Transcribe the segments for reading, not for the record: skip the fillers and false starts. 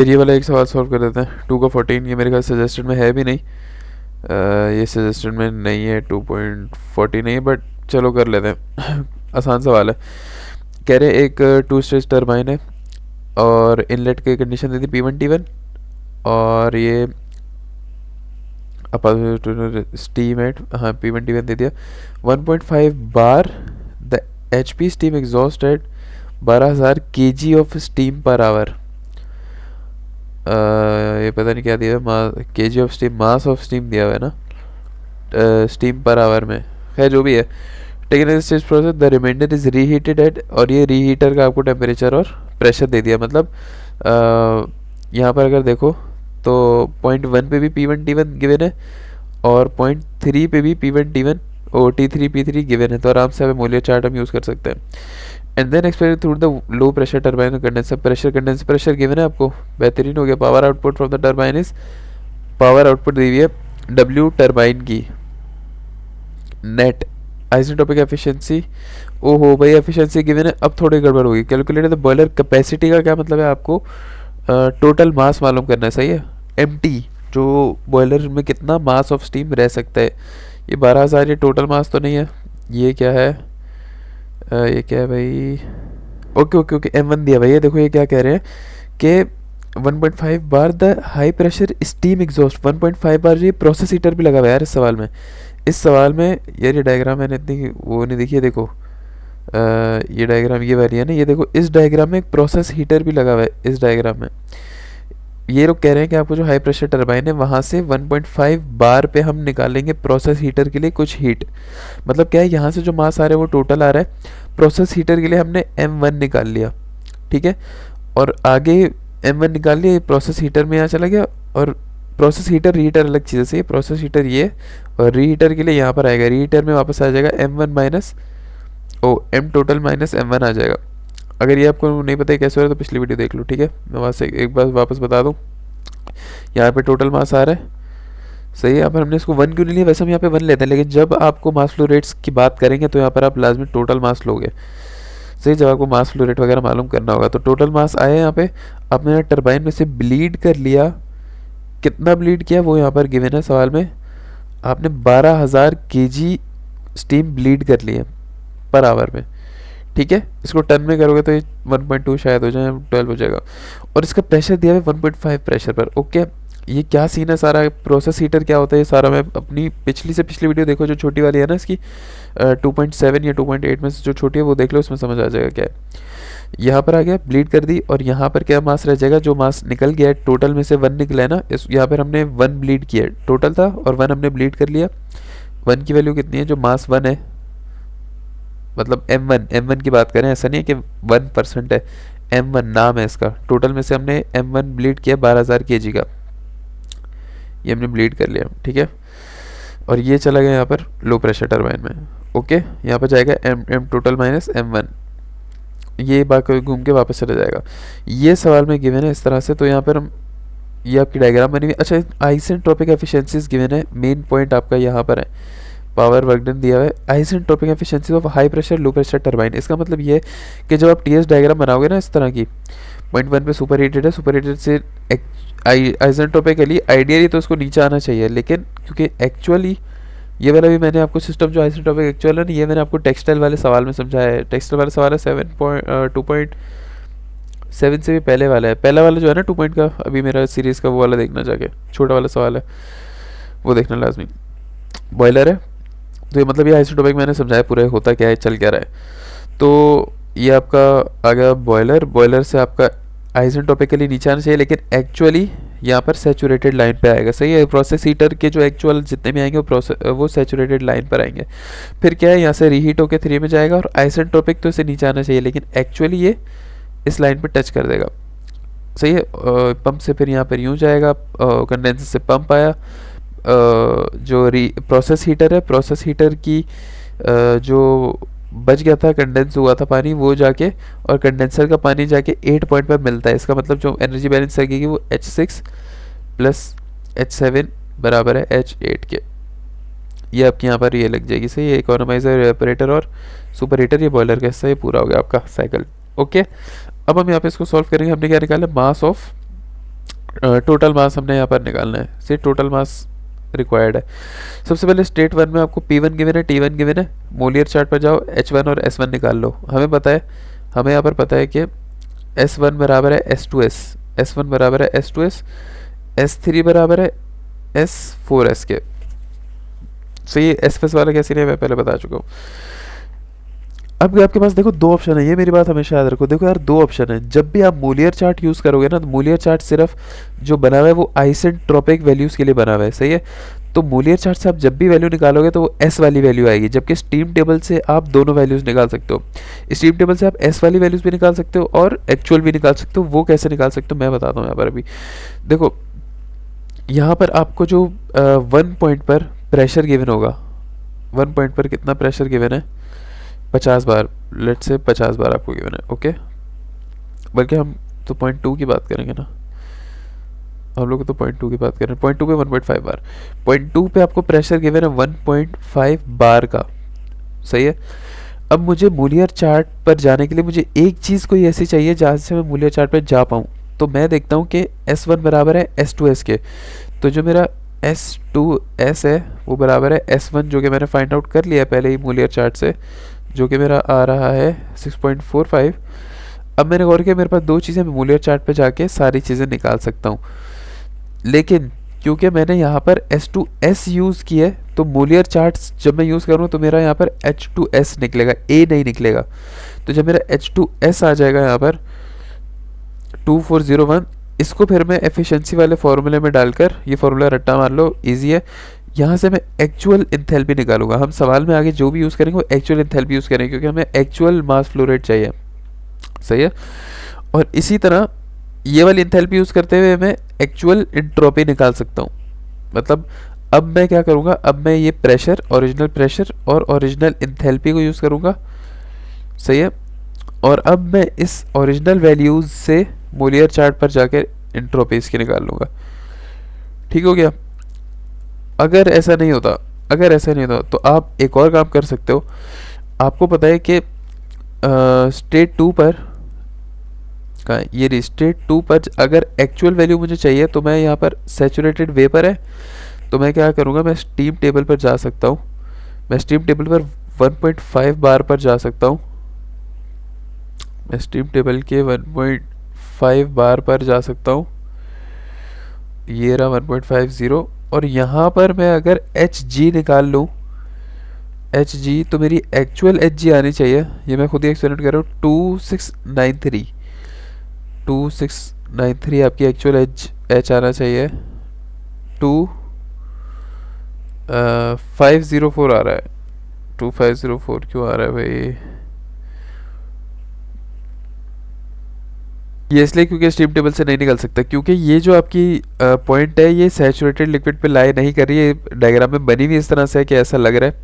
फिर ये वाला एक सवाल सॉल्व कर देते हैं। 2 का 14, ये मेरे ख्याल सजेस्टेड में है भी नहीं। ये सजेस्टेड में नहीं है, 2.40 नहीं है, बट चलो कर लेते हैं। आसान सवाल है। कह रहे एक टू स्टेज टरबाइन है और इनलेट की कंडीशन दी थी P1 T1, और ये स्टीम एट, हाँ P1 T1 दे दिया। 1.5 bar the HP steam exhaust at 12,000 kg of steam per hour. ये पता नहीं क्या दिया है, KG of steam, mass of steam दिया हुआ है ना, स्टीम पर आवर में। खैर जो भी है, taken stage process the remainder is reheated at, और ये रीहीटर का आपको टेम्परेचर और प्रेशर दे दिया। मतलब यहाँ पर अगर देखो तो 0.1 पे भी P1 T1 गिवन है और 0.3 पे भी P1 T1 और T3 P3 गिवन है, तो आराम से हमें मोलियर चार्ट हम यूज़ कर सकते हैं। And then experiment through the low pressure turbine condenser pressure, condenser pressure given है आपको, बेहतरीन हो गया। Power output from the turbine is, power output दी हुई है W टरबाइन की। नेट आइसेंट्रोपिक एफिशिएंसी, ओहो भाई एफिशिएंसी गिवन है। अब थोड़ी गड़बड़ होगी। कैलकुलेट द बॉयलर कैपेसिटी का क्या मतलब है, आपको टोटल मास मालूम करना है, सही है। MT, जो बॉयलर में कितना मास ऑफ स्टीम रह सकता है। ये 12,000 ये टोटल मास तो नहीं है, ये क्या है, ये क्या है भाई, ओके ओके ओके M1 दिया भाई। ये देखो ये क्या कह रहे हैं कि 1.5 bar the high pressure steam exhaust. 1.5 bar, ये प्रोसेस हीटर भी लगा हुआ है यार इस सवाल में। इस सवाल में यार ये डायग्राम मैंने इतनी वो नहीं देखी है, देखो ये डायग्राम ये वाली है ना, ये देखो इस डायग्राम में एक प्रोसेस हीटर भी लगा हुआ है इस डायग्राम में। ये लोग कह रहे हैं कि आपको जो हाई प्रेशर टरबाइन है वहाँ से 1.5 बार पे हम निकालेंगे प्रोसेस हीटर के लिए कुछ हीट। मतलब क्या है, यहाँ से जो मास आ रहा है वो टोटल आ रहा है, प्रोसेस हीटर के लिए हमने M1 निकाल लिया, ठीक है। और आगे M1 निकाल लिया, ये प्रोसेस हीटर में यहाँ चला गया, और प्रोसेस हीटर रीहीटर अलग चीज़ है, सही है। प्रोसेस हीटर ये, और रीहीटर के लिए यहाँ पर आएगा, रीहीटर में वापस आ जाएगा M1 minus M total minus M1 आ जाएगा। अगर ये आपको नहीं पता है कैसे हो रहा है तो पिछली वीडियो देख लो, ठीक है। मैं वहाँ से एक बार वापस बता दूँ। यहाँ पे टोटल मास आ रहा है, सही है। यहाँ पर हमने इसको 1 क्यों नहीं लिया, वैसे हम यहाँ पे 1 लेते हैं, लेकिन जब आपको मास फ्लो रेट्स की बात करेंगे तो यहाँ पर आप लाजमी टोटल मास लोगे, सही। जब आपको मास फ्लो रेट वगैरह मालूम करना होगा तो टोटल मास आया यहाँ पे। आपने टरबाइन में से ब्लीड कर लिया, कितना ब्लीड किया वो यहाँ पर गिवन है सवाल में। आपने 12,000 kg स्टीम ब्लीड कर लिया पर आवर में, ठीक है। इसको टन में करोगे तो ये 1.2 शायद हो जाए, 12 हो जाएगा। और इसका प्रेशर दिया है 1.5 प्रेशर पर, ओके। ये क्या सीन है सारा, प्रोसेस हीटर क्या होता है, ये सारा मैं अपनी पिछली से पिछली वीडियो देखो, जो छोटी वाली है ना इसकी 2.7 या 2.8 में से जो छोटी है वो देख लो, उसमें समझ आ जाएगा क्या है। यहाँ पर आ गया, ब्लीड कर दी, और यहाँ पर क्या मास रह जाएगा, जो मास निकल गया है टोटल में से 1 निकला है ना, इस यहाँ पर हमने 1 ब्लीड किया है, टोटल था और 1 हमने ब्लीड कर लिया। 1 की वैल्यू कितनी है, जो मास 1 है, मतलब M1 की बात करें, ऐसा नहीं है कि 1% है, M1 नाम है इसका। टोटल में से हमने M1 ब्लीड किया 12,000 kg का, ये हमने ब्लीड कर लिया, ठीक है। और ये चला गया यहाँ पर लो प्रेशर टरबाइन में, ओके। यहाँ पर जाएगा M टोटल माइनस M1, ये बात घूम के वापस चला जाएगा। ये सवाल में गिवन है इस तरह से, तो यहाँ पर हम, ये आपकी डायग्राम बनी हुई। अच्छा, आइसेंट्रोपिक एफिशिएंसीज गिवन है, मेन पॉइंट आपका यहाँ पर है। पावर वर्क डन दिया हुआ है, isentropic efficiency of high pressure low pressure turbine. इसका मतलब ये है कि जब आप TS डायग्राम बनाओगे ना इस तरह की, 0.1 पे सुपर हीटेड है, सुपर हीटेड से आइसेंट्रोपिकली आइडियली तो उसको नीचे आना चाहिए, लेकिन क्योंकि एक्चुअली ये वाला भी मैंने आपको सिस्टम जो आइसेंट्रोपिक एक्चुअल है ना, ये मैंने आपको टेक्सटाइल वाले सवाल में समझाया है। टेक्सटाइल वाला सवाल है 2.7 से भी पहले वाला है, पहला वाला जो है ना 2 पॉइंट का, अभी मेरा सीरीज़ का वो वाला देखना जाके, छोटा वाला सवाल है वो देखना लाजमी। बॉयलर है, तो ये मतलब ये आइसेंट्रोपिक मैंने समझाया पूरा होता क्या है, चल क्या रहा है। तो ये आपका आ गया बॉयलर, बॉयलर से आपका आइसेंट्रोपिकली नीचे आना चाहिए, लेकिन एक्चुअली यहाँ पर सैचुरेटेड लाइन पे आएगा, सही है। प्रोसेस हीटर के जो एक्चुअल जितने भी आएंगे वो सैचुरेटेड लाइन पर आएंगे। फिर क्या है, यहाँ से रीहीट होकर 3 में जाएगा, और आइसेंट्रोपिक तो इसे नीचे आना चाहिए, लेकिन एक्चुअली ये इस लाइन पर टच कर देगा, सही है। पंप से फिर यहाँ पर यूँ जाएगा, कंडेंसर से पंप आया, जो प्रोसेस हीटर है, प्रोसेस हीटर की जो बच गया था, कंडेंस हुआ था पानी, वो जाके, और कंडेंसर का पानी जाके 8 पॉइंट पर मिलता है। इसका मतलब जो एनर्जी बैलेंस लगेगी वो H6 प्लस H7 बराबर है H8 के। ये आपके यहाँ पर ये लग जाएगी, सही है। इकोनोमाइजर, एवापोरेटर और सुपर हीटर, ये बॉयलर का हिस्सा, ये पूरा हो गया आपका साइकिल, ओके। अब हम यहाँ पे इसको सॉल्व करेंगे। हमने क्या निकाला, मास ऑफ टोटल मास हमने यहाँ पर निकालना है, से टोटल मास रिक्वायर्ड है। सबसे पहले स्टेट 1 में आपको P1 गिवन है, T1 गिवन है। मोलियर चार्ट पर जाओ, H1 और S1 निकाल लो। हमें पता है, हमें यहाँ पर पता है कि S1 बराबर है S2S, S1 बराबर है S2S, S3 बराबर है S4S के। सो ये S वाला कैसे नहीं है मैं पहले बता चुका हूँ। अब आपके पास देखो दो ऑप्शन है, ये मेरी बात हमेशा याद रखो। देखो यार दो ऑप्शन है, जब भी आप मूलियर चार्ट यूज़ करोगे ना, तो मूलियर चार्ट सिर्फ जो बना हुआ है वो आइसेंट्रोपिक वैल्यूज़ के लिए बना हुआ है, सही है। तो मूलियर चार्ट से आप जब भी वैल्यू निकालोगे तो वो एस वाली वैल्यू आएगी, जबकि स्टीम टेबल से आप दोनों वैल्यूज़ निकाल सकते हो। स्टीम टेबल से आप एस वाली वैल्यूज़ भी निकाल सकते हो और एक्चुअल भी निकाल सकते हो। वो कैसे निकाल सकते हो मैं बताता हूँ यहाँ पर। अभी देखो यहाँ पर आपको जो 1 पॉइंट पर प्रेशर गिवन होगा, 1 पॉइंट पर कितना प्रेशर गिवन है, 50 बार, लेट से 50 बार आपको गिवन है, ओके। बल्कि हम तो 0.2 की बात करेंगे ना, हम लोग तो 0.2 की बात कर रहे हैं। 0.2 पे 1.5 बार, 0.2 पे आपको प्रेशर गिवन है 1.5 बार का, सही है। अब मुझे मूलियर चार्ट पर जाने के लिए मुझे एक चीज़ कोई ऐसी चाहिए जहाँ से मैं मूलियर चार्ट पर जा पाऊँ। तो मैं देखता हूँ कि S1 बराबर है S2S के, तो जो मेरा S2S है वो बराबर है S1, जो कि मैंने फाइंड आउट कर लिया पहले ही मूलियर चार्ट से, जो कि मेरा आ रहा है 6.45। अब मैंने गौर किया मेरे पास दो चीज़ें, मैं मूलियर चार्ट पे जाके सारी चीज़ें निकाल सकता हूँ। लेकिन क्योंकि मैंने यहाँ पर S2S यूज़ किया है, तो मूलियर चार्ट्स जब मैं यूज़ करूँ तो मेरा यहाँ पर H2S निकलेगा, A नहीं निकलेगा। तो जब मेरा H2S आ जाएगा यहाँ पर 2401, इसको फिर मैं एफिशिएंसी वाले फार्मूले में डालकर, ये फार्मूला रट्टा मार लो, इजी है, यहाँ से मैं एक्चुअल इंथैल्पी निकालूंगा। हम सवाल में आगे जो भी यूज़ करेंगे वो एक्चुअल इंथैल्पी यूज़ करेंगे, क्योंकि हमें एक्चुअल मास फ्लो रेट चाहिए, सही है। और इसी तरह ये वाली इंथैल्पी यूज़ करते हुए मैं एक्चुअल एंट्रोपी निकाल सकता हूँ। मतलब अब मैं क्या करूँगा, अब मैं ये प्रेशर, ओरिजिनल प्रेशर और ओरिजिनल इंथैल्पी को यूज़ करूँगा, सही है। और अब मैं इस ओरिजिनल वैल्यूज़ से मूलियर चार्ट पर जाकर एंट्रोपी इसकी निकाल लूँगा, ठीक हो गया। अगर ऐसा नहीं होता, अगर ऐसा नहीं होता तो आप एक और काम कर सकते हो। आपको पता है कि स्टेट 2 पर, कहाँ ये रही स्टेट 2 पर, अगर एक्चुअल वैल्यू मुझे चाहिए तो मैं यहाँ पर सैचुरेटेड वेपर है, तो मैं क्या करूँगा, मैं स्टीम टेबल पर जा सकता हूँ। मैं स्टीम टेबल पर 1.5 बार पर जा सकता हूँ, मैं स्टीम टेबल के 1.5 बार पर जा सकता हूँ, ये रहा 1.50। और यहाँ पर मैं अगर Hg निकाल लूँ, Hg तो मेरी एक्चुअल Hg आनी चाहिए, ये मैं खुद ही एक्सपेरिमेंट कर रहा हूँ, 2693 आपकी एक्चुअल H आना चाहिए। 2504 आ रहा है, 2504 क्यों आ रहा है भाई, ये इसलिए क्योंकि स्टीम टेबल से नहीं निकल सकता, क्योंकि ये जो आपकी पॉइंट है ये सैचुरेटेड लिक्विड पे लाई नहीं कर रही है। डायग्राम में बनी हुई इस तरह से है कि ऐसा लग रहा है,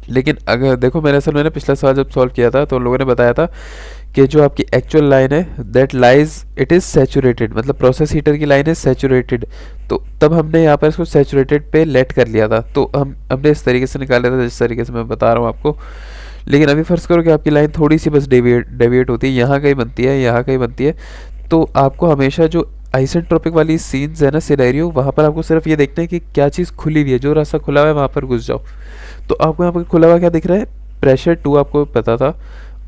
लेकिन अगर देखो मैंने पिछला सवाल जब सॉल्व किया था तो उन लोगों ने बताया था कि जो आपकी एक्चुअल लाइन है that lies it is saturated, मतलब प्रोसेस हीटर की लाइन है सैचुरेटेड, तो तब हमने यहाँ पर इसको सैचुरेटेड पे लेट कर लिया था, तो हमने इस तरीके से निकाल लिया था जिस तरीके से मैं बता रहा हूँ आपको। लेकिन अभी फर्ज करो कि आपकी लाइन थोड़ी सी बस डेविएट होती है, यहाँ कहीं बनती है, यहाँ कहीं बनती है, तो आपको हमेशा जो आइसेंट्रोपिक वाली सीन्स है ना, सिनेरियो, वहाँ पर आपको सिर्फ ये देखना है कि क्या चीज़ खुली हुई है, जो रास्ता खुला हुआ है वहाँ पर घुस जाओ। तो आपको यहाँ पर खुला हुआ क्या दिख रहा है, प्रेशर 2 आपको पता था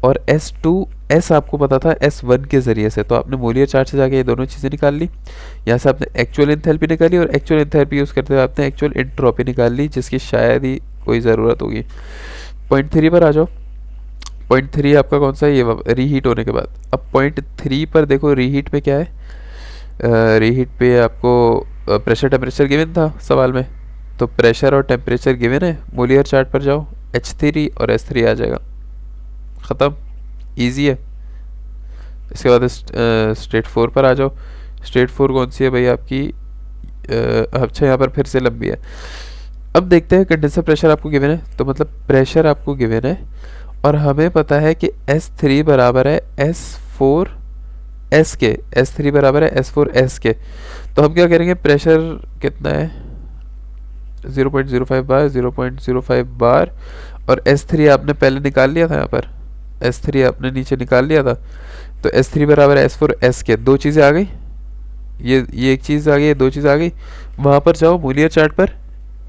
और S2S आपको पता था S1 के ज़रिए से, तो आपने मोलियर चार्ट से जाके ये दोनों चीज़ें निकाल ली। यहाँ से आपने एक्चुअल एंथैल्पी निकाली और एक्चुअल एंथैल्पी यूज़ करते हुए आपने एक्चुअल एंट्रोपी निकाल ली, जिसकी शायद ही कोई ज़रूरत होगी। पॉइंट 3 पर आ जाओ। पॉइंट 3 आपका कौन सा है, ये रीहीट होने के बाद। अब पॉइंट 3 पर देखो रीहीट में क्या है, रीहीट पे आपको प्रेशर टेम्परेचर गिवन था सवाल में, तो प्रेशर और टेम्परेचर गिवन है, मोलियर चार्ट पर जाओ, H3 और S3 आ जाएगा, ख़त्म, इजी है। इसके बाद स्टेट 4 पर आ जाओ। स्टेट 4 कौन सी है भाई आपकी, अच्छा यहाँ पर फिर से लंबी है। अब देखते हैं कंडेंसर प्रेशर आपको गिवन है, तो मतलब प्रेशर आपको गिवन है और हमें पता है कि S3 बराबर है S4S के, S3 बराबर है S4S के। तो हम क्या करेंगे, प्रेशर कितना है 0.05 बार, 0.05 बार, और S3 आपने पहले निकाल लिया था, यहाँ पर S3 आपने नीचे निकाल लिया था, तो S3 बराबर है S4S के। दो चीज़ें आ गई, ये एक चीज़ आ गई, दो चीज़ आ गई। वहाँ पर जाओ मूलियर चार्ट पर,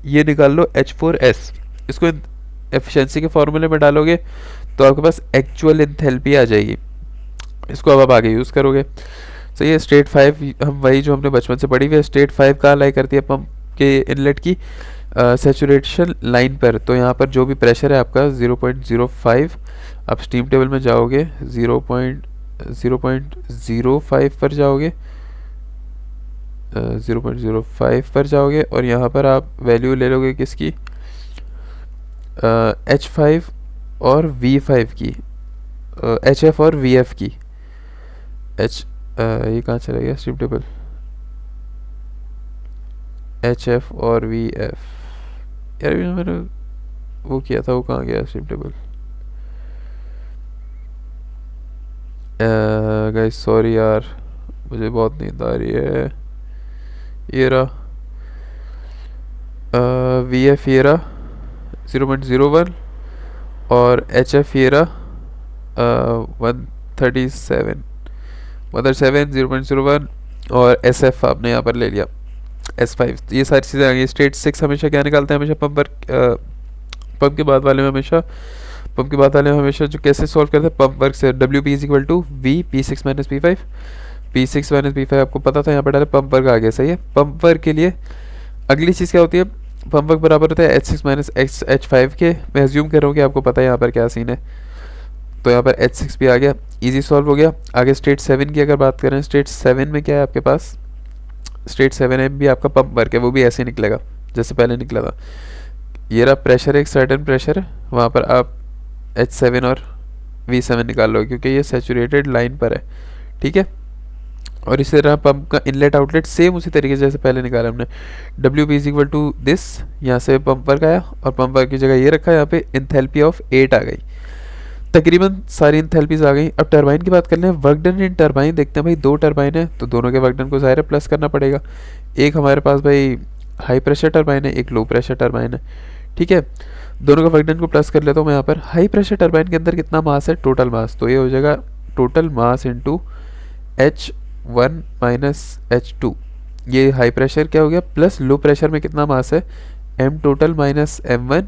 ये निकाल लो H4S, इसको एफिशिएंसी के फॉर्मूले में डालोगे तो आपके पास एक्चुअल एंथैल्पी आ जाएगी। इसको अब आप आगे यूज़ करोगे। सही है। स्टेट 5 हम वही जो हमने बचपन से पढ़ी हुई है। स्टेट 5 कहाँ लाई करती है पंप के इनलेट की सैचुरेशन लाइन पर। तो यहाँ पर जो भी प्रेशर है आपका 0.05, आप स्टीम टेबल में जाओगे 0.05 पर जाओगे, 0.05 पर जाओगे और यहाँ पर आप वैल्यू ले लोगे किसकी, H5 और V5 की, HF और VF की। ये कहाँ चला गया स्ट्रीम टेबल, HF और VF। यार ये मैंने वो किया था, वो कहाँ गया स्ट्रीम टेबल। गाइस सॉरी यार, मुझे बहुत नींद आ रही है। ये रहा VF, ये रहा 0.01 और HF ये रहा 137 0.01 और SF आपने यहाँ पर ले लिया S5। ये सारी चीज़ें आ गई। स्टेट 6 हमेशा क्या निकालते हैं, हमेशा पंप के बाद वाले में हमेशा जो कैसे सॉल्व करते हैं पंप वर्क से, WP is equal to V P6 minus P5। P6 minus P5 आपको पता था, यहाँ पर डाले पंप वर्क आ गया। सही है। पंप वर्क के लिए अगली चीज़ क्या होती है, पंप वर्क बराबर होता है H6 माइनस H5 के। मैं एज्यूम कर रहा हूँ कि आपको पता है यहाँ पर क्या सीन है। तो यहाँ पर H6 भी आ गया, इजी सॉल्व हो गया। आगे स्टेट 7 की अगर बात करें, स्टेट 7 में क्या है आपके पास, स्टेट 7 में भी आपका पंप वर्क है, वो भी ऐसे निकलेगा जैसे पहले निकला था। ये रहा प्रेशर, एक सर्टेन प्रेशर है, वहाँ पर आप H7 और V7 निकाल लो क्योंकि ये सैचुरेटेड लाइन पर है। ठीक है। और इसी तरह पंप का इनलेट आउटलेट सेम उसी तरीके से जैसे पहले निकाला हमने, WP is equal to this, यहाँ से पंप वर्क आया और पंप वर्क की जगह ये रखा, यहाँ पे इंथैल्पी ऑफ 8 आ गई। तकरीबन सारी इंथैल्पीज आ गई। अब टरबाइन की बात कर लें, वर्क डन इन टरबाइन देखते हैं भाई। दो टरबाइन है तो दोनों के वर्क डन को ज़ाहिर है प्लस करना पड़ेगा। एक हमारे पास भाई हाई प्रेशर टरबाइन है, एक लो प्रेशर टरबाइन है। ठीक है। दोनों का वर्क डन को प्लस कर लेता हूँ मैं यहाँ पर। हाई प्रेशर टरबाइन के अंदर कितना मास है, टोटल मास, तो ये हो जाएगा total mass into H1 minus H2। ये हाई प्रेशर क्या हो गया, प्लस लो प्रेशर में कितना मास है, M total minus M1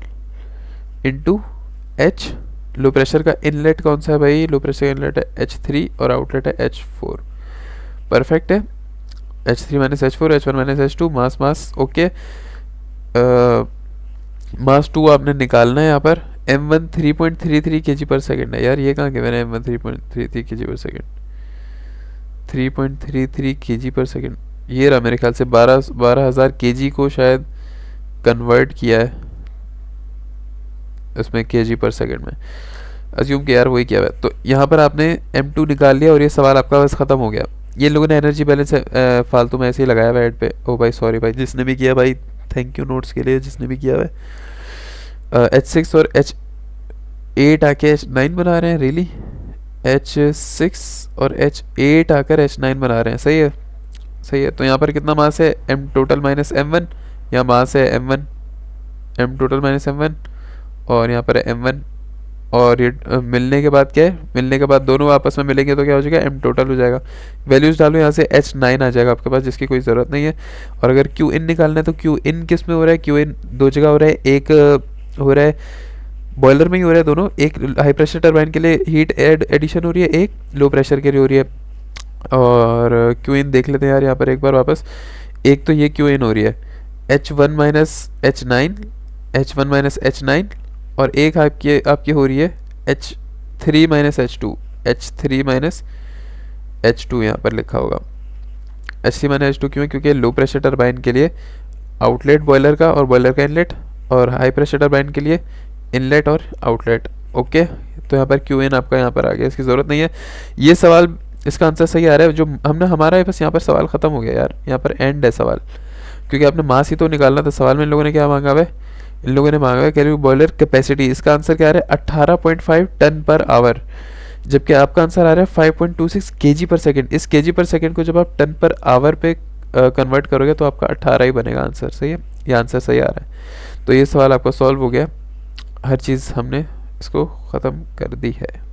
into H। Low pressure का इनलेट कौन सा है भाई, लो प्रेशर का इनलेट है H3 और आउटलेट है H4। परफेक्ट है। H3 minus H4, H1 minus H2, mass okay. Mass 2 आपने निकालना है यहाँ पर। M1 3.33 kg पर सेकेंड है। यार ये कहाँ गया मैंने, M1 3.33 kg पर सेकेंड, 3.33 kg पर सेकेंड, ये रहा मेरे ख्याल से 12,000 kg को शायद कन्वर्ट किया है उसमें kg पर सेकेंड में। अज्यूम कि यार वही किया हुआ है। तो यहाँ पर आपने M2 निकाल लिया और ये सवाल आपका बस ख़त्म हो गया। ये लोगों ने एनर्जी बैलेंस फालतू में ऐसे ही लगाया हुआ ऐड पे। ओ भाई सॉरी भाई, जिसने भी किया भाई थैंक यू नोट्स के लिए, जिसने भी किया हुआ है। H6 और H8 आके H9 बना रहे हैं, रियली H6 और H8 आकर H9 बना रहे हैं। सही है। सही है। तो यहाँ पर कितना मास है, M टोटल माइनस M1, यहाँ मास है M1, M total minus M1 और यहाँ पर है M1। और ये मिलने के बाद क्या है, मिलने के बाद दोनों आपस में मिलेंगे तो क्या हो जाएगा, M टोटल हो जाएगा। वैल्यूज़ डालो यहाँ से, H9 आ जाएगा आपके पास, जिसकी कोई ज़रूरत नहीं है। और अगर Qin निकालना है तो Qin किस में हो रहा है, Qin दो जगह हो रहा है। एक हो रहा है बॉयलर में ही हो रहा है दोनों, एक हाई प्रेशर टरबाइन के लिए हीट एडिशन हो रही है, एक लो प्रेशर के लिए हो रही है। और Qin देख लेते हैं यार यहाँ पर एक बार वापस। एक तो ये Qin हो रही है H1 माइनस H9 और एक आपकी हो रही है H3 माइनस H2 यहाँ पर लिखा होगा H3 माइनस H2। क्यों, क्योंकि लो प्रेशर टरबाइन के लिए आउटलेट बॉयलर का और बॉयलर का इनलेट, और हाई प्रेशर टरबाइन के लिए इनलेट और आउटलेट। ओके। तो यहाँ पर Qin आपका यहाँ पर आ गया, इसकी ज़रूरत नहीं है। ये सवाल इसका आंसर सही आ रहा है जो हमने, हमारा है बस यहाँ पर सवाल ख़त्म हो गया यार, यहाँ पर एंड है सवाल, क्योंकि आपने मास ही तो निकालना था। सवाल में इन लोगों ने क्या मांगा हुआ है, इन लोगों ने मांगा है कैलोरी बॉयलर कैपेसिटी। इसका आंसर क्या आ रहा है, 18.5 टन पर आवर, जबकि आपका आंसर आ रहा है 5.26 kg पर सेकेंड। इस kg पर सेकेंड को जब आप टन पर आवर पे कन्वर्ट करोगे तो आपका 18 ही बनेगा आंसर। सही है, ये आंसर सही आ रहा है। तो ये सवाल आपका सॉल्व हो गया, हर चीज़ हमने इसको ख़त्म कर दी है।